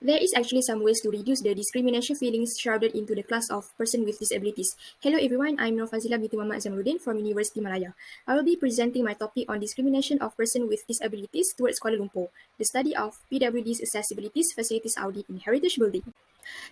There is actually some ways to reduce the discrimination feelings shrouded into the class of person with disabilities. Hello everyone, I'm Fazila binti Mohd Jamaludin from University Malaya. I will be presenting my topic on discrimination of person with disabilities towards Kuala Lumpur, the study of PWDs, Accessibilities, Facilities Audit in Heritage Building.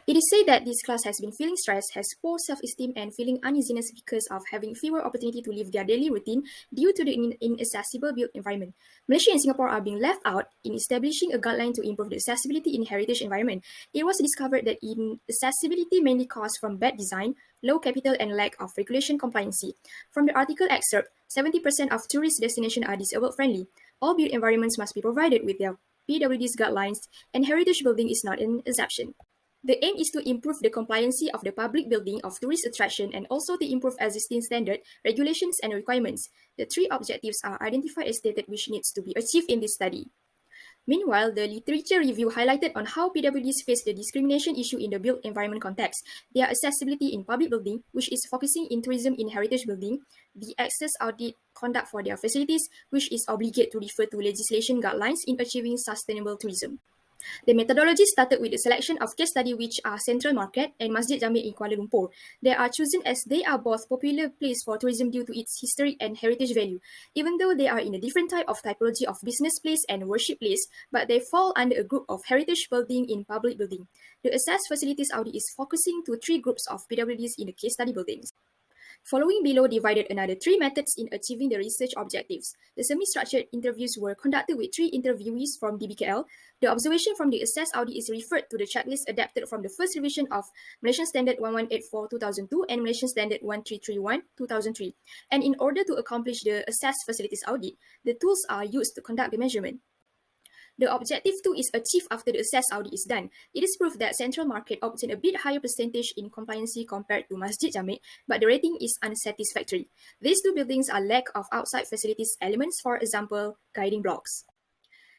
It is said that this class has been feeling stressed, has poor self-esteem and feeling uneasiness because of having fewer opportunity to live their daily routine due to the inaccessible built environment. Malaysia and Singapore are being left out in establishing a guideline to improve the accessibility in heritage environment. It was discovered that inaccessibility mainly caused from bad design, low capital and lack of regulation compliancy. From the article excerpt, 70% of tourist destinations are disabled friendly. All built environments must be provided with their PWDs guidelines, and heritage building is not an exception. The aim is to improve the compliancy of the public building of tourist attraction and also to improve existing standard, regulations and requirements. The three objectives are identified as stated which needs to be achieved in this study. Meanwhile, the literature review highlighted on how PWDs face the discrimination issue in the built environment context, their accessibility in public building, which is focusing in tourism in heritage building, the access audit conduct for their facilities, which is obligate to refer to legislation guidelines in achieving sustainable tourism. The methodology started with the selection of case study which are Central Market and Masjid Jami in Kuala Lumpur. They are chosen as they are both popular place for tourism due to its history and heritage value, even though they are in a different type of typology of business place and worship place, but they fall under a group of heritage building in public building. The assessed facilities audit is focusing to three groups of PWDs in the case study buildings. Following below divided another three methods in achieving the research objectives. The semi-structured interviews were conducted with three interviewees from DBKL. The observation from the assessed audit is referred to the checklist adapted from the first revision of Malaysian Standard 1184-2002 and Malaysian Standard 1331-2003. And in order to accomplish the assessed facilities audit, the tools are used to conduct the measurement. The objective 2 is achieved after the assessed audit is done. It is proof that Central Market obtained a bit higher percentage in compliancy compared to Masjid Jami, but the rating is unsatisfactory. These two buildings are lack of outside facilities elements, for example, guiding blocks.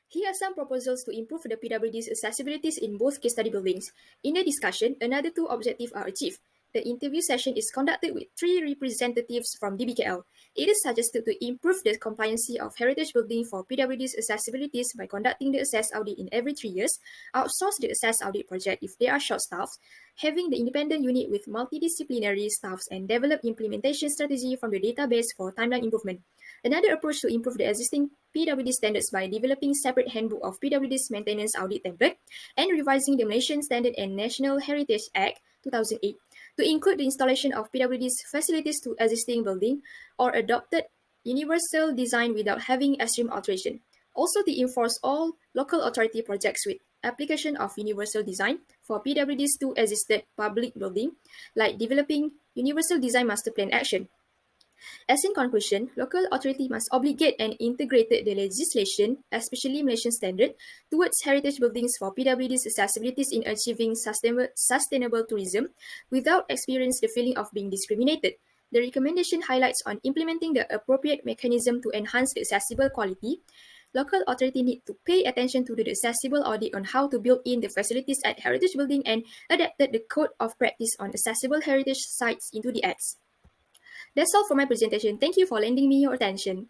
Here are some proposals to improve the PWD's accessibilities in both case study buildings. In the discussion, another two objectives are achieved. The interview session is conducted with three representatives from DBKL. It is suggested to improve the compliancy of heritage building for PWD's accessibilities by conducting the assessed audit in every 3 years, outsource the assessed audit project if they are short-staffed, having the independent unit with multidisciplinary staffs, and develop implementation strategy from the database for timeline improvement. Another approach to improve the existing PWD standards by developing separate handbook of PWD's maintenance audit template and revising the Malaysian Standard and National Heritage Act 2008 to include the installation of PWD's facilities to existing building or adopted universal design without having extreme alteration. Also to enforce all local authority projects with application of universal design for PWDs to existed public building, like developing universal design master plan action. As in conclusion, local authority must obligate and integrate the legislation, especially Malaysian standard, towards heritage buildings for PWD's accessibilities in achieving sustainable tourism without experiencing the feeling of being discriminated. The recommendation highlights on implementing the appropriate mechanism to enhance the accessible quality. Local authority need to pay attention to the accessible audit on how to build in the facilities at heritage building and adapted the code of practice on accessible heritage sites into the acts. That's all for my presentation. Thank you for lending me your attention.